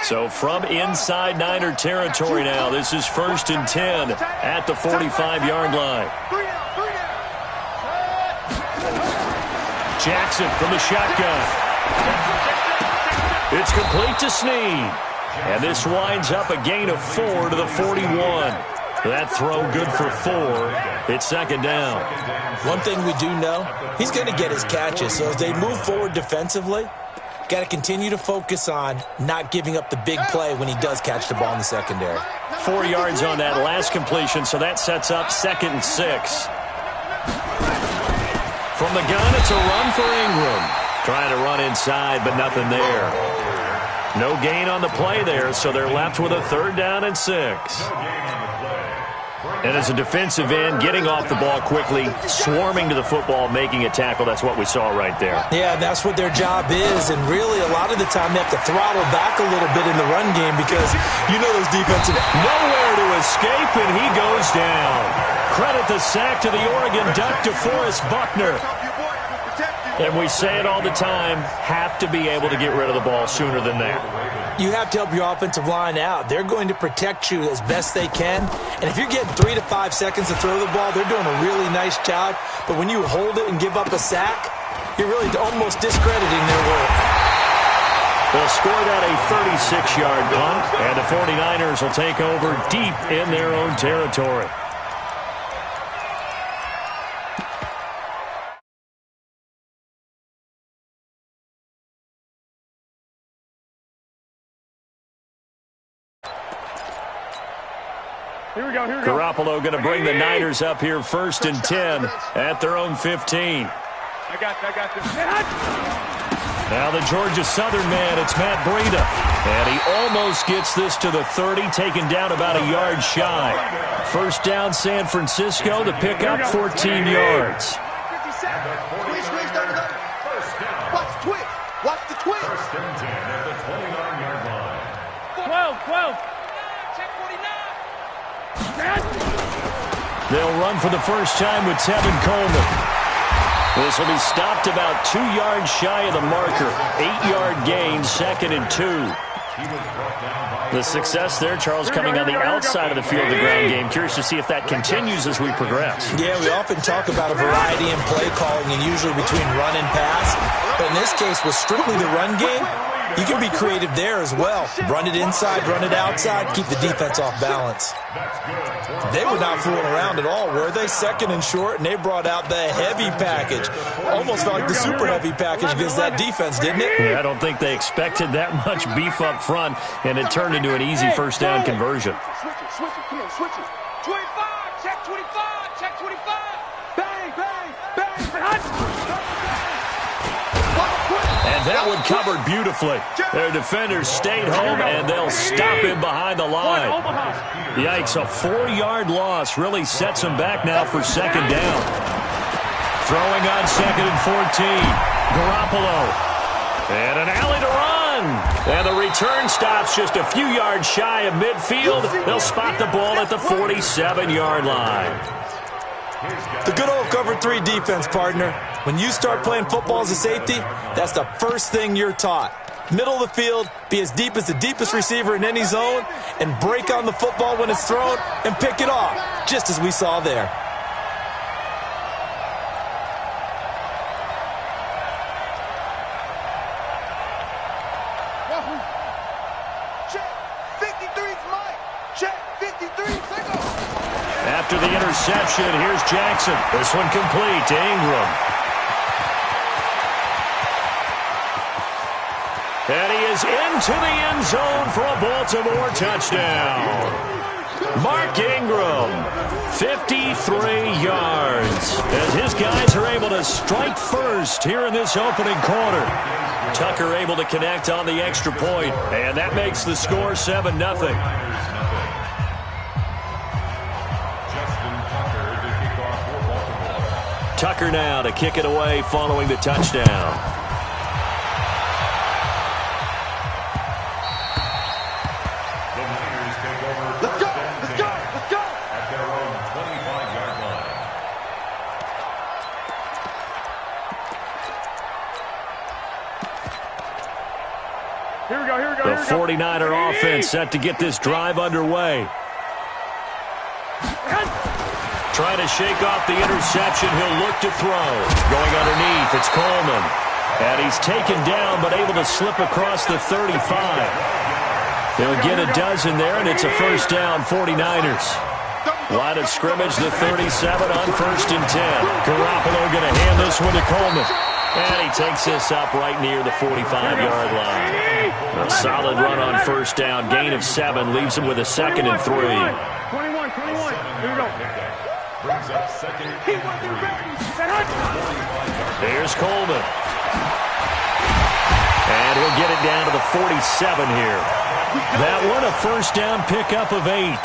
So from inside Niner territory now, this is 1st and 10 at the 45-yard line. Jackson from the shotgun. It's complete to Snead. And this winds up a gain of 4 to the 41. That throw good for 4. It's 2nd down. One thing we do know, he's going to get his catches. So as they move forward defensively, got to continue to focus on not giving up the big play when he does catch the ball in the secondary. 4 yards on that last completion, so that sets up 2nd and 6. From the gun, it's a run for Ingram. Trying to run inside, but nothing there. No gain on the play there, so they're left with a 3rd down and 6. And as a defensive end, getting off the ball quickly, swarming to the football, making a tackle, that's what we saw right there. Yeah, that's what their job is, and really a lot of the time they have to throttle back a little bit in the run game because you know those defensive... Nowhere to escape, and he goes down. Credit the sack to the Oregon Duck, DeForest Buckner. And we say it all the time, have to be able to get rid of the ball sooner than that. You have to help your offensive line out. They're going to protect you as best they can. And if you're getting 3 to 5 seconds to throw the ball, they're doing a really nice job. But when you hold it and give up a sack, you're really almost discrediting their work. They'll score that a 36-yard punt, and the 49ers will take over deep in their own territory. Garoppolo going to bring the Niners up here 1st and 10 at their own 15. I got this. Now the Georgia Southern man, it's Matt Breida. And he almost gets this to the 30, taken down about a yard shy. 1st down San Francisco, the pickup 14 yards. Watch the twitch. 1st and 10 at the 29-yard line. 12. They'll run for the first time with Tevin Coleman. This will be stopped about 2 yards shy of the marker. 8-yard gain, 2nd and 2. The success there, Charles, coming on the outside of the field, the ground game. Curious to see if that continues as we progress. Yeah, we often talk about a variety in play calling and usually between run and pass. But in this case, with strictly the run game, you can be creative there as well. Run it inside, run it outside, keep the defense off balance. They were not fooling around at all, were they? 2nd and short, and they brought out the heavy package. Almost felt like the super heavy package against that defense, didn't it? Yeah, I don't think they expected that much beef up front, and it turned into an easy 1st down conversion. Switch it, come on, switch it. 25, check 25. Bang, bang, bang. And that one covered beautifully. Their defenders stayed home, and they'll stop him behind the line. Yikes, a 4-yard loss really sets them back now for 2nd down. Throwing on 2nd and 14. Garoppolo. And an alley to run. And the return stops just a few yards shy of midfield. They'll spot the ball at the 47-yard line. The good old cover 3 defense, partner. When you start playing football as a safety, that's the first thing you're taught. Middle of the field, be as deep as the deepest receiver in any zone, and break on the football when it's thrown and pick it off, just as we saw there. Check 53's Mike. Check 53's Single. After the interception, here's Jackson. This one complete to Ingram. And he is into the end zone for a Baltimore touchdown. Mark Ingram, 53 yards. As his guys are able to strike first here in this opening quarter. Tucker able to connect on the extra point, and that makes the score 7-0. Tucker now to kick it away following the touchdown. The 49er offense set to get this drive underway. Trying to shake off the interception. He'll look to throw. Going underneath, it's Coleman. And he's taken down, but able to slip across the 35. He'll get a dozen there, and it's a first down, 49ers. Line of scrimmage, the 37 on 1st and 10. Garoppolo going to hand this one to Coleman. And he takes this up right near the 45-yard line. A solid run on first down. Gain of 7 leaves him with a 2nd and 3. 21. Here we go. Brings up 2nd and 3. Here's Coleman. And he'll get it down to the 47 here. That one a first down pickup of 8.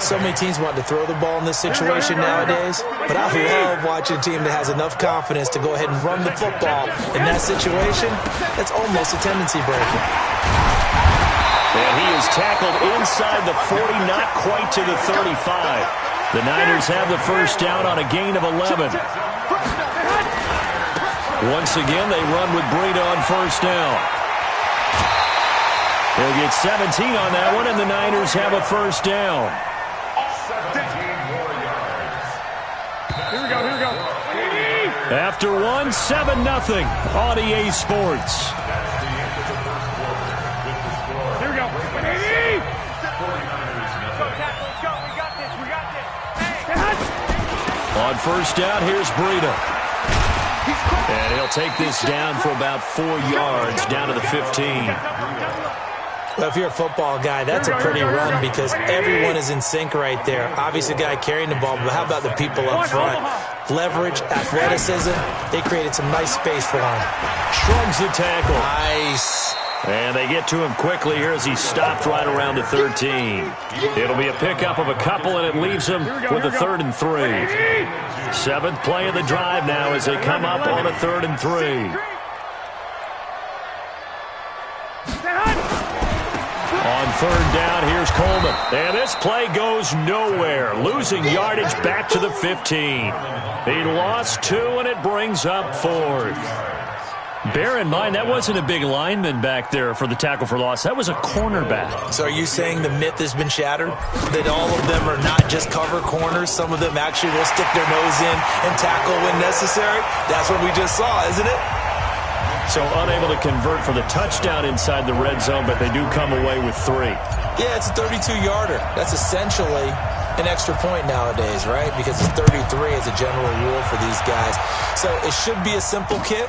So many teams want to throw the ball in this situation nowadays, but I love watching a team that has enough confidence to go ahead and run the football. In that situation, that's almost a tendency breaker. And he is tackled inside the 40, not quite to the 35. The Niners have the first down on a gain of 11. Once again, they run with Breida on first down. He'll get 17 on that one, and the Niners have a first down. 17 more yards. Here we go. After 1, 7-0 on EA Sports. That's the end of the first quarter with the score. Here we go. 49ers nothing. Let's go. We got this. Hey. On first down, here's Breida. And he'll take this down for about 4 yards, down to the 15. Well, if you're a football guy, that's a pretty run because everyone is in sync right there. Obviously, the guy carrying the ball, but how about the people up front? Leverage, athleticism, they created some nice space for him. Shrugs the tackle. Nice. And they get to him quickly here as he stopped right around the 13. It'll be a pickup of a couple, and it leaves him with a 3rd and 3. 7th play of the drive now as they come up on a 3rd and 3. On 3rd down, here's Coleman. And this play goes nowhere. Losing yardage back to the 15. He lost 2, and it brings up 4th. Bear in mind, that wasn't a big lineman back there for the tackle for loss. That was a cornerback. So are you saying the myth has been shattered? That all of them are not just cover corners? Some of them actually will stick their nose in and tackle when necessary? That's what we just saw, isn't it? So unable to convert for the touchdown inside the red zone, but they do come away with 3. Yeah, it's a 32-yarder. That's essentially an extra point nowadays, right? Because it's 33 as a general rule for these guys. So it should be a simple kick.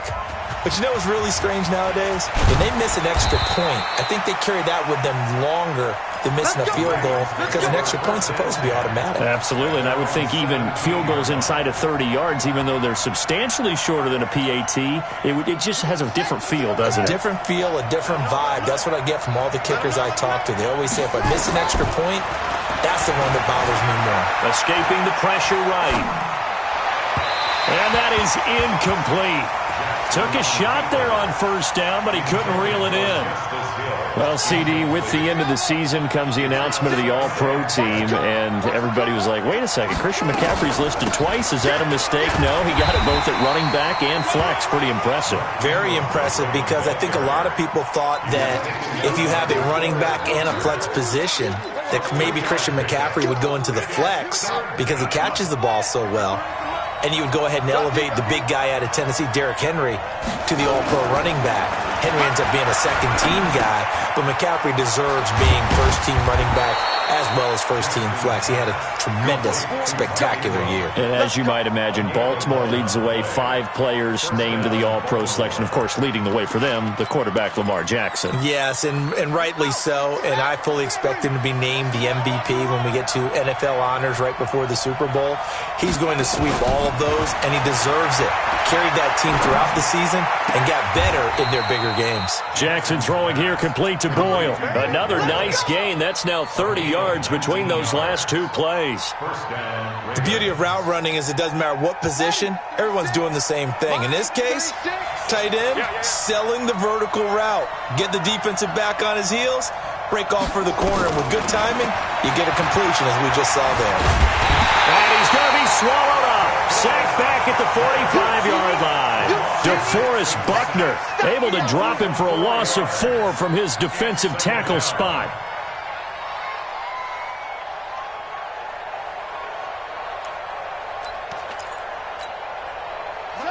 But you know what's really strange nowadays? When they miss an extra point, I think they carry that with them longer than missing a field goal because an extra point's supposed to be automatic. Absolutely, and I would think even field goals inside of 30 yards, even though they're substantially shorter than a PAT, it just has a different feel, doesn't it? A different feel, a different vibe. That's what I get from all the kickers I talk to. They always say if I miss an extra point, that's the one that bothers me more. Escaping the pressure right. And that is incomplete. Took a shot there on first down, but he couldn't reel it in. Well, CD, with the end of the season comes the announcement of the All-Pro team, and everybody was like, wait a second, Christian McCaffrey's listed twice. Is that a mistake? No, he got it both at running back and flex. Pretty impressive. Very impressive because I think a lot of people thought that if you have a running back and a flex position, that maybe Christian McCaffrey would go into the flex because he catches the ball so well. And you would go ahead and elevate the big guy out of Tennessee, Derrick Henry, to the All-Pro running back. Henry ends up being a second-team guy, but McCaffrey deserves being first-team running back as well as first-team flex. He had a tremendous, spectacular year. And as you might imagine, Baltimore leads the way. 5 players named to the All-Pro selection. Of course, leading the way for them, the quarterback, Lamar Jackson. Yes, and rightly so. And I fully expect him to be named the MVP when we get to NFL honors right before the Super Bowl. He's going to sweep all of those, and he deserves it. Carried that team throughout the season and got better in their bigger games. Jackson throwing here complete to Boyle. Another nice gain. That's now 30 yards between those last 2 plays. The beauty of route running is it doesn't matter what position, everyone's doing the same thing. In this case, tight end, selling the vertical route. Get the defensive back on his heels, break off for the corner, and with good timing, you get a completion as we just saw there. And he's going to be swallowed up. Sacked back at the 45-yard line. DeForest Buckner able to drop him for a loss of 4 from his defensive tackle spot.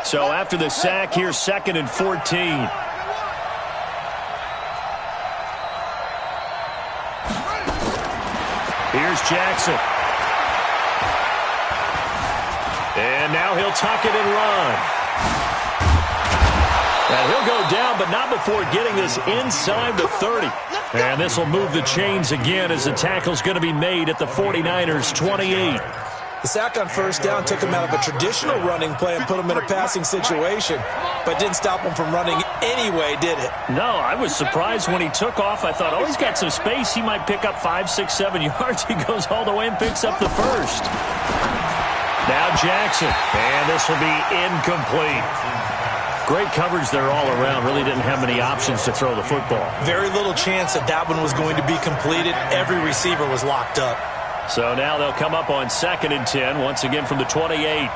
So after the sack, here's 2nd and 14. Here's Jackson. And now he'll tuck it and run. And he'll go down, but not before getting this inside the 30. And this will move the chains again as the tackle's going to be made at the 49ers' 28. The sack on first down took him out of a traditional running play and put him in a passing situation, but didn't stop him from running anyway, did it? No, I was surprised when he took off. I thought, oh, he's got some space. He might pick up 5, 6, 7 yards. He goes all the way and picks up the first. Now Jackson, and this will be incomplete. Great coverage there all around. Really didn't have many options to throw the football. Very little chance that that one was going to be completed. Every receiver was locked up. So now they'll come up on 2nd and 10, once again from the 28.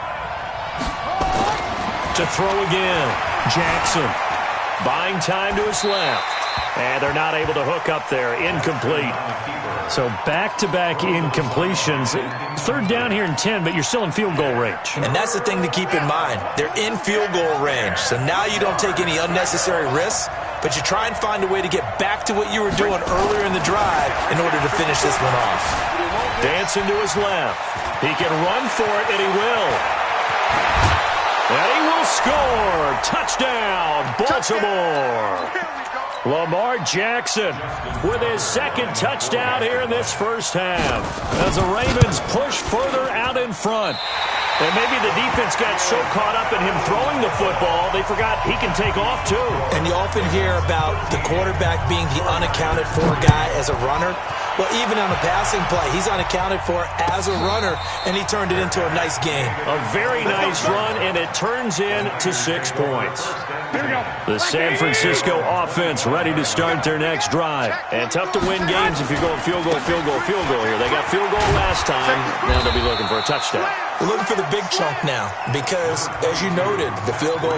To throw again. Jackson buying time to his left. And they're not able to hook up there. Incomplete. So back-to-back incompletions. 3rd down here and 10, but you're still in field goal range. And that's the thing to keep in mind. They're in field goal range. So now you don't take any unnecessary risks, but you try and find a way to get back to what you were doing earlier in the drive in order to finish this one off. Dancing to his left. He can run for it, and he will. And he will score. Touchdown, Baltimore. Lamar Jackson with his 2nd touchdown here in this first half. As the Ravens push further out in front. And maybe the defense got so caught up in him throwing the football, they forgot he can take off too. And you often hear about the quarterback being the unaccounted for guy as a runner. Well, even on a passing play, he's unaccounted for as a runner, and he turned it into a nice game. A very nice run, and it turns into 6 points. The San Francisco offense ready to start their next drive. And tough to win games if you're going field goal, field goal, field goal here. They got field goal last time. Now they'll be looking for a touchdown. We're looking for the big chunk now because, as you noted, the field goal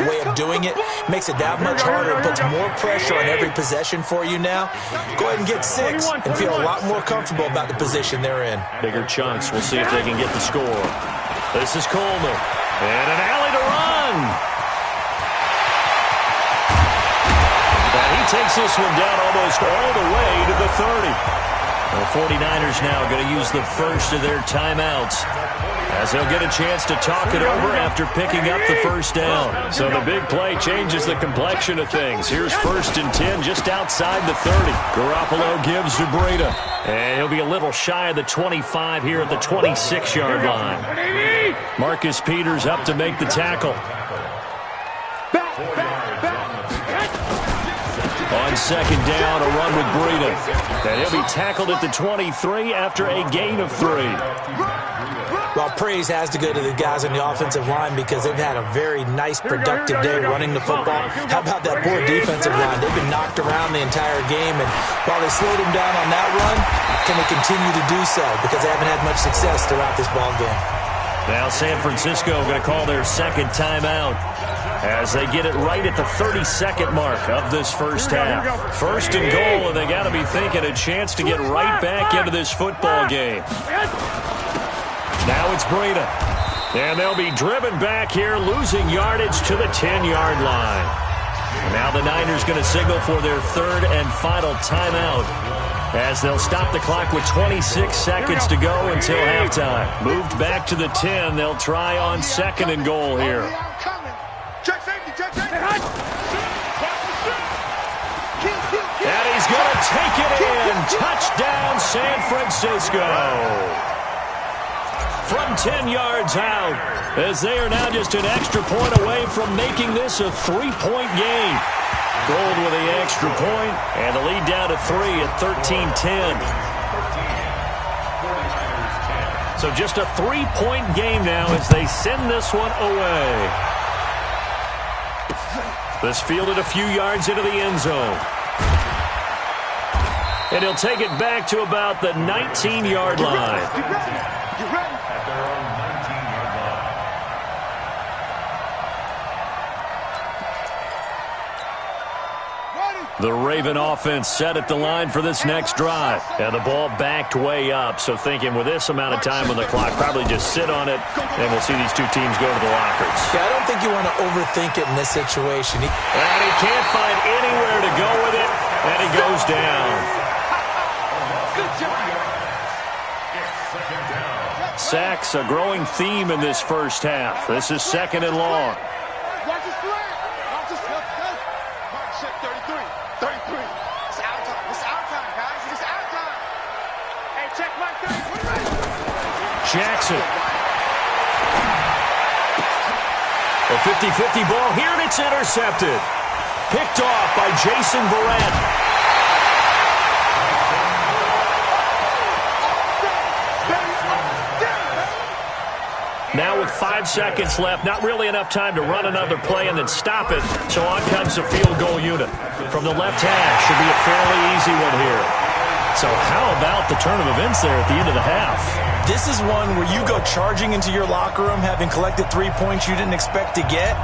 way of doing it makes it that much harder. It puts more pressure on every possession for you now. Go ahead and get 6 and feel a lot more comfortable about the position they're in. Bigger chunks. We'll see if they can get the score. This is Coleman. And an alley to run. And he takes this one down almost all the way to the 30. The 49ers now going to use the first of their timeouts as they'll get a chance to talk it over after picking up the first down. So the big play changes the complexion of things. Here's 1st and 10 just outside the 30. Garoppolo gives to Breida. And he'll be a little shy of the 25 here at the 26-yard line. Marcus Peters up to make the tackle. On 2nd down, a run with Breida. And he'll be tackled at the 23 after a gain of 3. Well, praise has to go to the guys on the offensive line because they've had a very nice, productive day running the football. How about that poor defensive line? They've been knocked around the entire game, and while they slowed them down on that run, can they continue to do so? Because they haven't had much success throughout this ball game. Now San Francisco going to call their 2nd timeout as they get it right at the 32nd mark of this first half. 1st and goal, and they got to be thinking a chance to get right back into this football game. Now it's Breida. And they'll be driven back here, losing yardage to the 10-yard line. Now the Niners going to signal for their 3rd and final timeout as they'll stop the clock with 26 seconds to go until halftime. Moved back to the 10. They'll try on 2nd and goal here. And he's going to take it in. Touchdown, San Francisco. From 10 yards out, as they are now just an extra point away from making this a 3-point game. Gold with the extra point, and the lead down to 3 at 13-10. So just a 3-point game now as they send this one away. This fielded a few yards into the end zone. And he'll take it back to about the 19-yard line. The Raven offense set at the line for this next drive. And the ball backed way up, so thinking with this amount of time on the clock, probably just sit on it, and we'll see these two teams go to the lockers. Yeah, I don't think you want to overthink it in this situation. And he can't find anywhere to go with it, and he goes down. Good job. Sacks, a growing theme in this first half. This is 2nd and long. Watch his flag. Watch his flag. Mark, check 33. 33. It's out time. It's out time, guys. It's out time. Hey, check Mark 33. Jackson. A 50-50 ball here, and it's intercepted. Picked off by Jason Verrett. Now with 5 seconds left, not really enough time to run another play and then stop it. So on comes the field goal unit. From the left hash, should be a fairly easy one here. So how about the turn of events there at the end of the half? This is one where you go charging into your locker room having collected 3 points you didn't expect to get.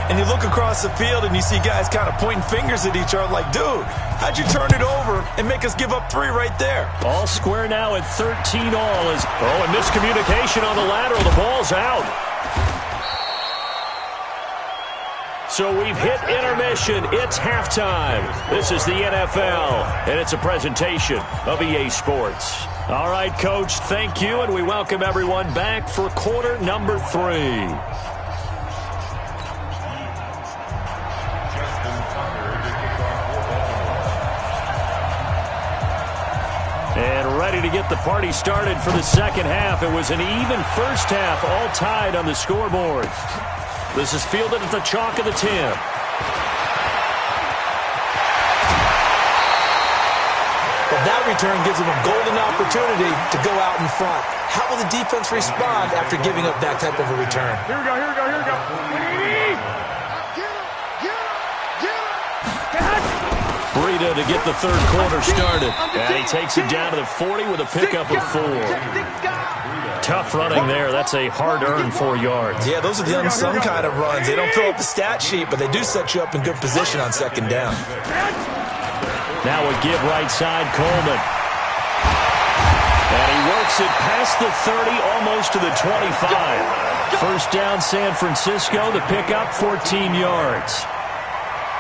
And you look across the field and you see guys kind of pointing fingers at each other like, dude, how'd you turn it over and make us give up 3 right there? All square now at 13 all. And miscommunication on the lateral. The ball's out. So we've hit intermission. It's halftime. This is the NFL, and it's a presentation of EA Sports. All right, Coach, thank you, and we welcome everyone back for quarter number 3. And ready to get the party started for the second half. It was an even first half, all tied on the scoreboard. This is fielded at the chalk of the 10. Well, that return gives them a golden opportunity to go out in front. How will the defense respond after giving up that type of a return? Here we go, here we go, here we go. Breida to get the third quarter started. And he takes it down to the 40 with a pickup of 4. Tough running there. That's a hard-earned 4 yards. Yeah, those are the unsung kind of runs. They don't fill up the stat sheet, but they do set you up in good position on second down. Now a give right side, Coleman. And he works it past the 30, almost to the 25. First down, San Francisco. The pickup, 14 yards.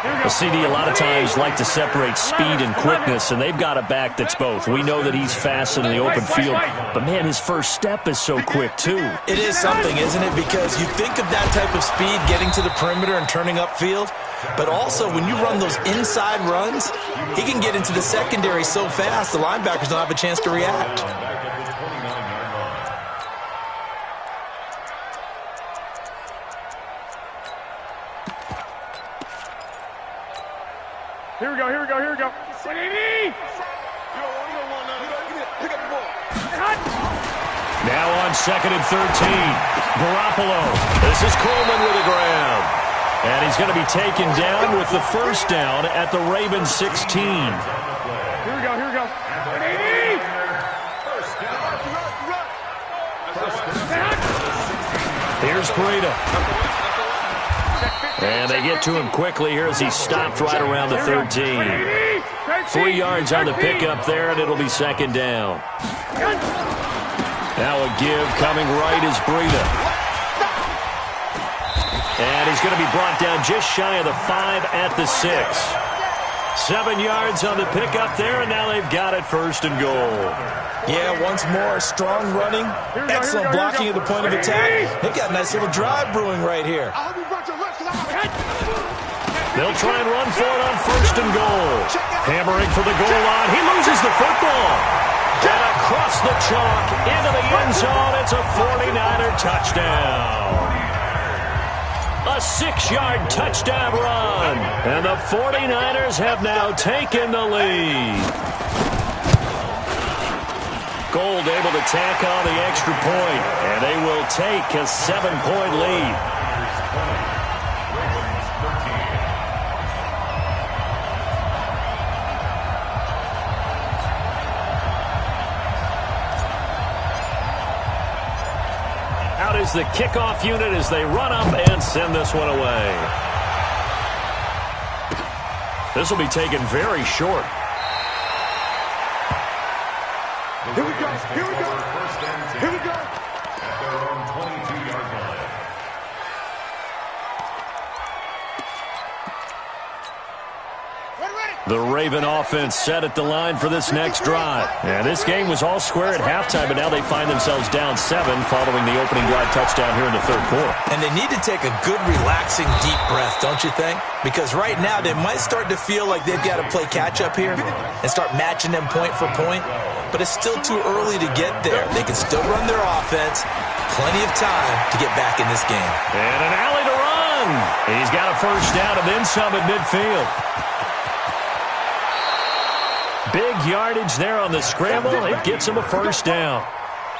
The CD a lot of times like to separate speed and quickness, and they've got a back that's both. We know that he's fast in the open field, but, man, his first step is so quick, too. It is something, isn't it? Because you think of that type of speed getting to the perimeter and turning upfield, but also when you run those inside runs, he can get into the secondary so fast the linebackers don't have a chance to react. Here we go, here we go, here we go. Now on 2nd and 13. Garoppolo. This is Coleman with a grab. And he's going to be taken down with the first down at the Ravens 16. Here we go, here we go. Here's Breida. And they get to him quickly here as he stopped right around the 13. 3 yards on the pickup there, and it'll be second down. Now a give coming right is Breida. And he's going to be brought down just shy of the 5 at the 6. 7 yards on the pickup there, and now they've got it first and goal. Yeah, once more, strong running, excellent blocking at the point of attack. They've got a nice little drive brewing right here. They'll try and run for it on first and goal. Hammering for the goal line. He loses the football. And across the chalk into the end zone. It's a 49er touchdown. A 6-yard touchdown run. And the 49ers have now taken the lead. Gold able to tack on the extra point. And they will take a 7-point lead. Is the kickoff unit as they run up and send this one away. This will be taken very short. Here we go. Here we go. Here we go. At their own 22-yard line. The Raven offense set at the line for this next drive. And this game was all square at halftime, but now they find themselves down 7 following the opening drive touchdown here in the third quarter. And they need to take a good, relaxing, deep breath, don't you think? Because right now they might start to feel like they've got to play catch-up here and start matching them point for point. But it's still too early to get there. They can still run their offense. Plenty of time to get back in this game. And an alley to run. He's got a first down and then some at midfield. Big yardage there on the scramble. It gets him a first down.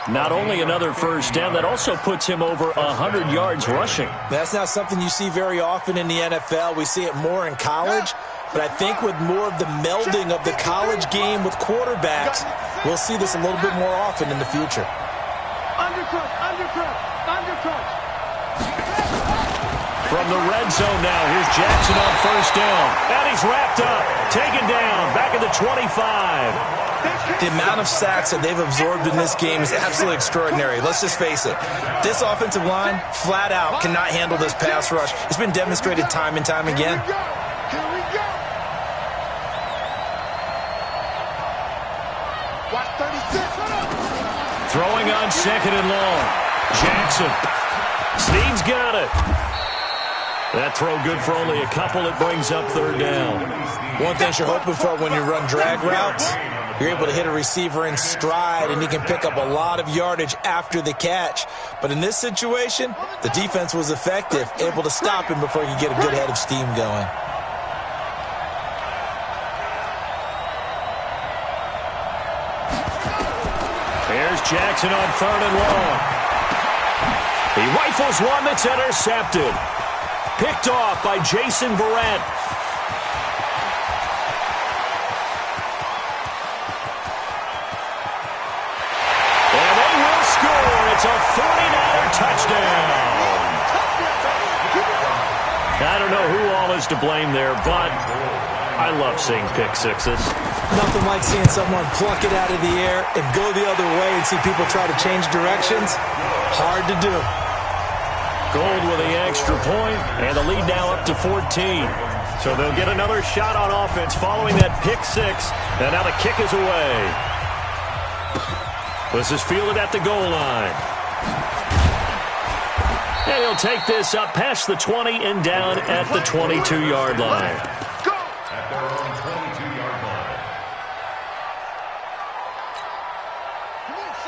Not only another first down, that also puts him over 100 yards rushing. That's not something you see very often in the NFL. We see it more in college. But I think with more of the melding of the college game with quarterbacks, we'll see this a little bit more often in the future. Undercut, undercut, undercut. From the red zone now, here's Jackson on first down. And he's wrapped up, taken down, back at the 25. The amount of sacks that they've absorbed in this game is absolutely extraordinary. Let's just face it. This offensive line, flat out, cannot handle this pass rush. It's been demonstrated time and time again. Here we go. Watch 36. Throwing on second and long. Jackson. Snead's got it. That throw good for only a couple. It brings up third down. One thing you're hoping for when you run drag routes, you're able to hit a receiver in stride, and he can pick up a lot of yardage after the catch. But in this situation, the defense was effective, able to stop him before he could get a good head of steam going. There's Jackson on third and long. He rifles one that's intercepted. Picked off by Jason Verrett. And they will score. It's a 49er touchdown. I don't know who all is to blame there, but I love seeing pick sixes. Nothing like seeing someone pluck it out of the air and go the other way and see people try to change directions. Hard to do. Gold with the extra point, and the lead now up to 14. So they'll get another shot on offense following that pick six, and now the kick is away. This is fielded at the goal line. And he'll take this up past the 20 and down at the 22-yard line. At their own 22-yard line.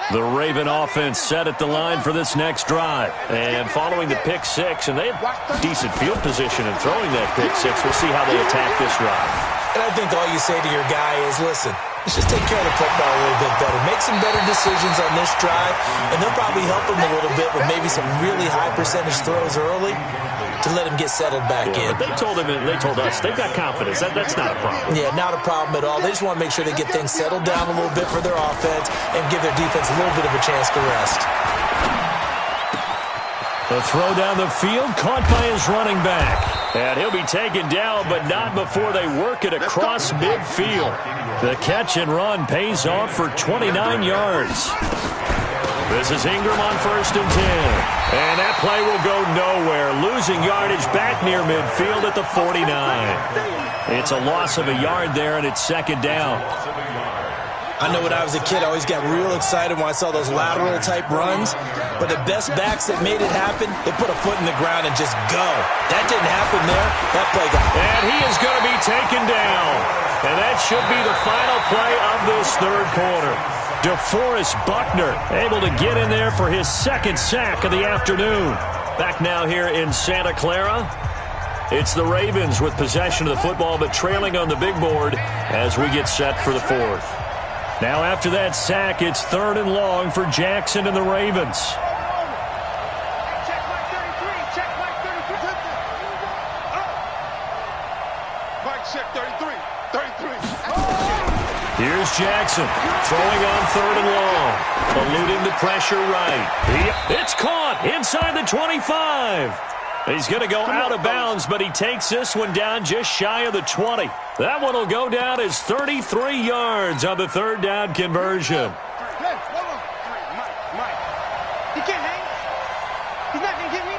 The Raven offense set at the line for this next drive. And following the pick six, and they have decent field position in throwing that pick six. We'll see how they attack this drive. And I think all you say to your guy is, listen, let's just take care of the football a little bit better. Make some better decisions on this drive, and they'll probably help him a little bit with maybe some really high percentage throws early to let him get settled back in. But they told us, they've got confidence. That's not a problem. Yeah, not a problem at all. They just want to make sure they get things settled down a little bit for their offense and give their defense a little bit of a chance to rest. The throw down the field, caught by his running back. And he'll be taken down, but not before they work it across midfield. The catch and run pays off for 29 yards. This is Ingram on first and 10. And that play will go nowhere, losing yardage back near midfield at the 49. It's a loss of a yard there, and it's second down. I know when I was a kid, I always got real excited when I saw those lateral-type runs. But the best backs that made it happen, they put a foot in the ground and just go. That didn't happen there. That play got... And he is going to be taken down. And that should be the final play of this third quarter. DeForest Buckner able to get in there for his second sack of the afternoon. Back now here in Santa Clara. It's the Ravens with possession of the football, but trailing on the big board as we get set for the fourth. Now after that sack, it's third and long for Jackson and the Ravens. Check Mike 33. Check Mike 33. Mike check 33. 33. Here's Jackson throwing on third and long, eluding the pressure right. It's caught inside the 25. He's going to go out of bounds, but he takes this one down just shy of the 20. That one will go down as 33 yards on the third down conversion. He can't hang. He's not going to get me.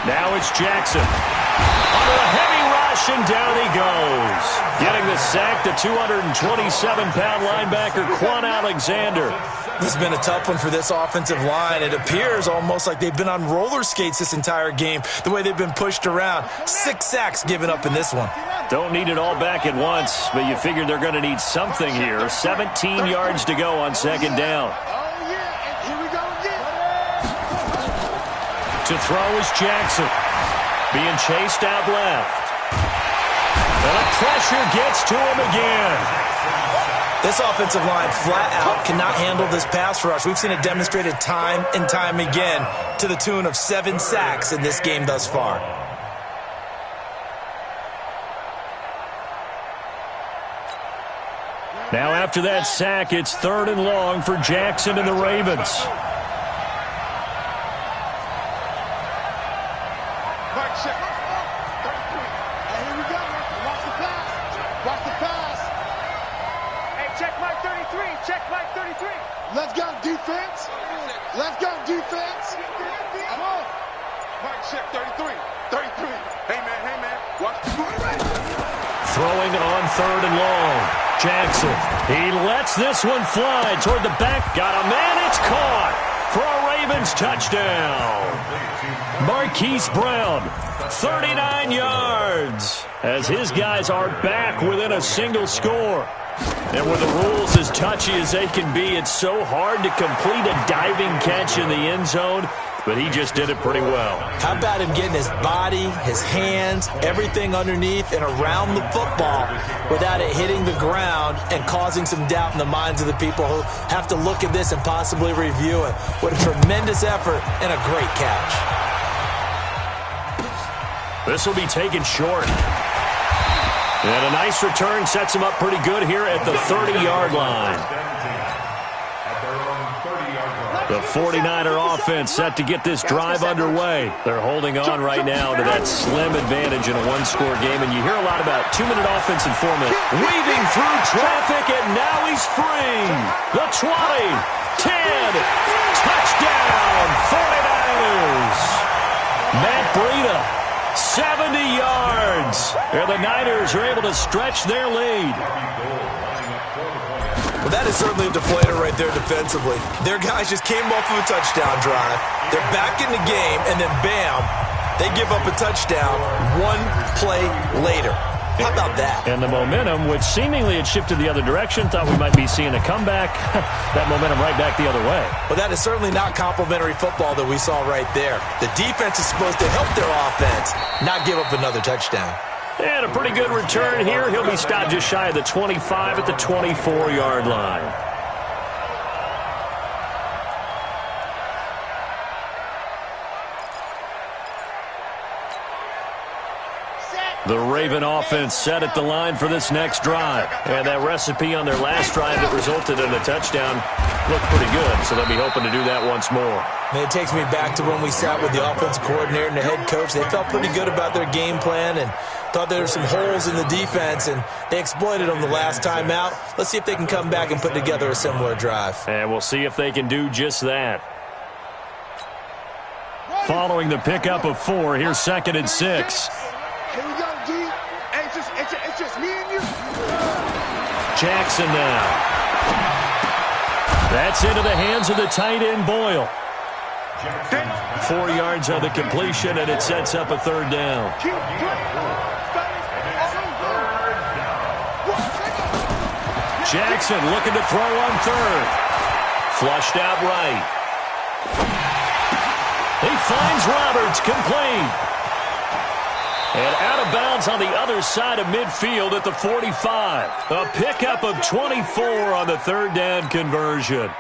Now it's Jackson. Under a heavy rush, and down he goes. Getting the sack, the 227-pound linebacker, Quan Alexander. This has been a tough one for this offensive line. It appears almost like they've been on roller skates this entire game, the way they've been pushed around. 6 sacks given up in this one. Don't need it all back at once, but you figure they're going to need something here. 17 yards to go on second down. To throw is Jackson. Being chased out left. And the pressure gets to him again. This offensive line flat out cannot handle this pass rush. We've seen it demonstrated time and time again to the tune of 7 sacks in this game thus far. Now after that sack, it's 3rd and long for Jackson and the Ravens. Let's go, defense. Let's go, defense. Come on. Mike, check 33. 33. Hey, man. Watch. Throwing on 3rd and long. Jackson. He lets this one fly toward the back. Got a man. It's caught for a Ravens touchdown. Marquise Brown, 39 yards, as his guys are back within a single score. And with the rules as touchy as they can be, it's so hard to complete a diving catch in the end zone, but he just did it pretty well. How about him getting his body, his hands, everything underneath and around the football without it hitting the ground and causing some doubt in the minds of the people who have to look at this and possibly review it. What a tremendous effort and a great catch. This will be taken short. And a nice return sets him up pretty good here at the 30-yard line. The 49er offense set to get this drive underway. They're holding on right now to that slim advantage in a one-score game. And you hear a lot about 2-minute offensive formula. Weaving through traffic, and now he's free. The 20, 10, touchdown, 49ers. Matt Breida, 70 yards. And the Niners are able to stretch their lead. Well, that is certainly a deflator right there defensively. Their guys just came off of a touchdown drive. They're back in the game, and then bam, they give up a touchdown 1 play later. How about that? And the momentum, which seemingly had shifted the other direction, thought we might be seeing a comeback. That momentum right back the other way. Well, that is certainly not complimentary football that we saw right there. The defense is supposed to help their offense, not give up another touchdown. And a pretty good return here. He'll be stopped just shy of the 25 at the 24-yard line. The Raven offense set at the line for this next drive. And that recipe on their last drive that resulted in a touchdown looked pretty good, so they'll be hoping to do that once more. And it takes me back to when we sat with the offensive coordinator and the head coach. They felt pretty good about their game plan and thought there were some holes in the defense, and they exploited them the last time out. Let's see if they can come back and put together a similar drive. And we'll see if they can do just that. Following the pickup of 4, here's 2nd and 6. Here we go, D. Hey, it's just me and you. Jackson now. That's into the hands of the tight end, Boyle. 4 yards on the completion, and it sets up a 3rd down. Jackson looking to throw on 3rd. Flushed out right. He finds Roberts, complete. And out of bounds on the other side of midfield at the 45. A pickup of 24 on the 3rd down conversion.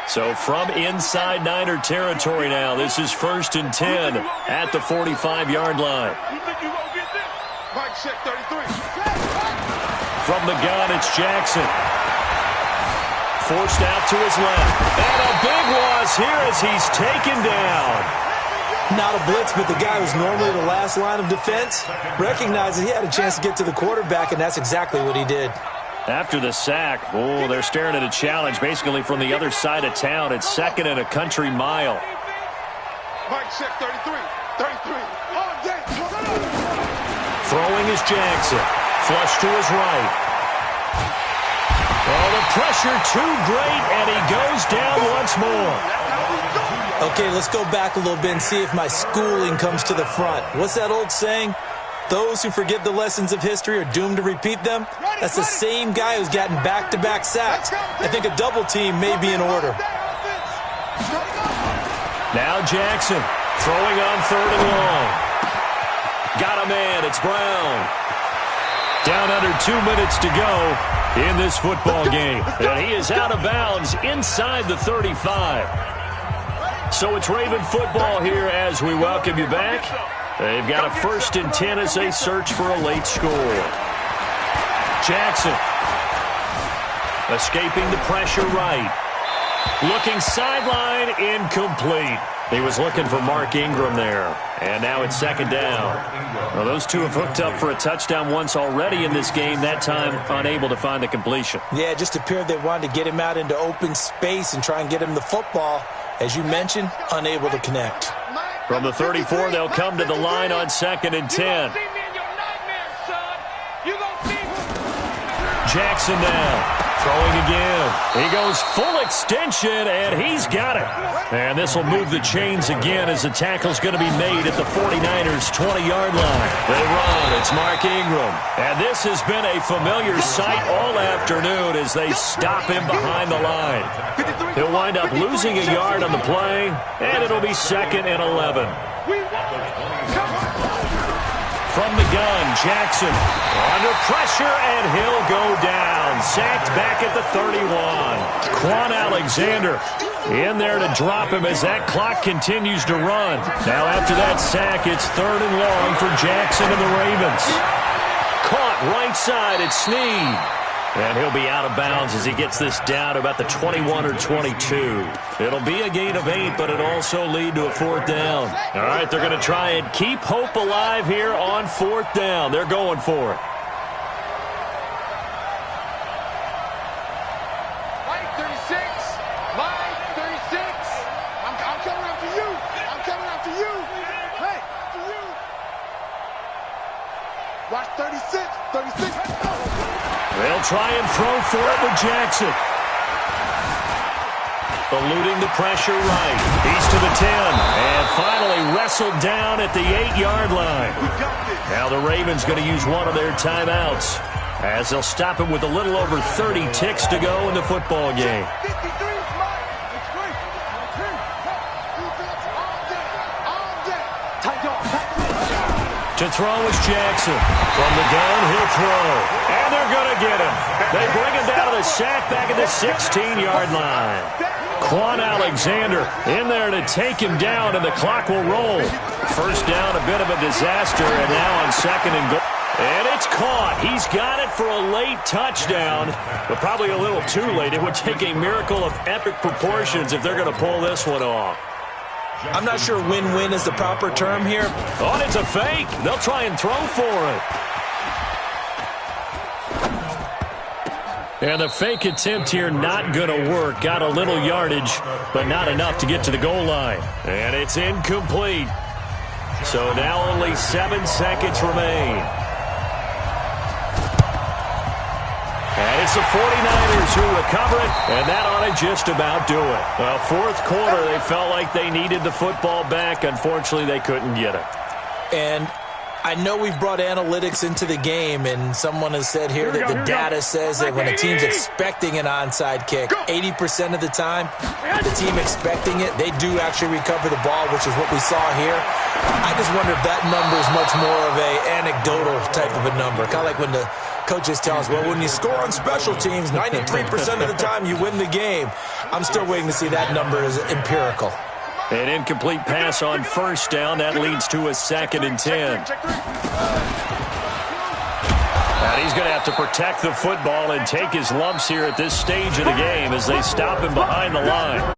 So from inside Niner territory now, this is 1st and 10 at the 45-yard line. Mike, check 33. From the gun, it's Jackson. Forced out to his left. And a big loss here as he's taken down. Not a blitz, but the guy who's normally the last line of defense recognized that he had a chance to get to the quarterback, and that's exactly what he did. After the sack, oh, they're staring at a challenge basically from the other side of town. It's second and a country mile. Mike check 33. 33. On deck. Throwing is Jackson. Flush to his right. Oh, the pressure too great, and he goes down once more. Okay, let's go back a little bit and see if my schooling comes to the front. What's that old saying? Those who forget the lessons of history are doomed to repeat them. That's the same guy who's gotten back-to-back sacks. I think a double team may be in order. Now Jackson throwing on third and long. Got a man. It's Brown. Down under 2 minutes to go in this football game. And he is out of bounds inside the 35. So it's Raven football here as we welcome you back. They've got a 1st and 10 as they search for a late score. Jackson escaping the pressure right. Looking sideline, incomplete. He was looking for Mark Ingram there. And now it's second down. Well, those two have hooked up for a touchdown once already in this game, that time unable to find the completion. Yeah, it just appeared they wanted to get him out into open space and try and get him the football. As you mentioned, unable to connect. From the 34, they'll come to the line on 2nd and 10. Jackson now. Throwing again. He goes full extension, and he's got it. And this will move the chains again as the tackle's going to be made at the 49ers' 20-yard line. They run. It's Mark Ingram. And this has been a familiar sight all afternoon as they stop him behind the line. He'll wind up losing a yard on the play, and it'll be 2nd and 11. From the gun, Jackson under pressure, and he'll go down. Sacked back at the 31. Quan Alexander in there to drop him as that clock continues to run. Now after that sack, it's 3rd and long for Jackson and the Ravens. Caught right side at Snead. And he'll be out of bounds as he gets this down to about the 21 or 22. It'll be a gain of 8, but it'll also lead to a 4th down. All right, they're going to try and keep hope alive here on 4th down. They're going for it. Mike 36. Mike 36. I'm coming after you. I'm coming after you. Hey, after you. Watch 36. 36. Let's go. They'll try and throw for it with Jackson. Eluding the pressure right. He's to the 10. And finally wrestled down at the 8-yard line. Now the Ravens going to use one of their timeouts as they'll stop him with a little over 30 ticks to go in the football game. To throw is Jackson. From the gun, he'll throw. And they're going to get him. They bring him down to the sack back at the 16-yard line. Quan Alexander in there to take him down, and the clock will roll. First down, a bit of a disaster, and now on 2nd and goal. And it's caught. He's got it for a late touchdown, but probably a little too late. It would take a miracle of epic proportions if they're going to pull this one off. I'm not sure win-win is the proper term here. Oh, and it's a fake. They'll try and throw for it. And the fake attempt here not going to work. Got a little yardage, but not enough to get to the goal line. And it's incomplete. So now only 7 seconds remain. And it's the 49ers who recover it, and that ought to just about do it. Well, 4th quarter, they felt like they needed the football back. Unfortunately, they couldn't get it. And I know we've brought analytics into the game, and someone has said here that the data says that when a team's expecting an onside kick, 80% of the time, the team expecting it, they do actually recover the ball, which is what we saw here. I just wonder if that number is much more of a anecdotal type of a number. Kind of like when the coaches tell us, well, when you score on special teams, 93% of the time you win the game. I'm still waiting to see that number is empirical. An incomplete pass on 1st down. That leads to a 2nd and 10. And he's going to have to protect the football and take his lumps here at this stage of the game as they stop him behind the line.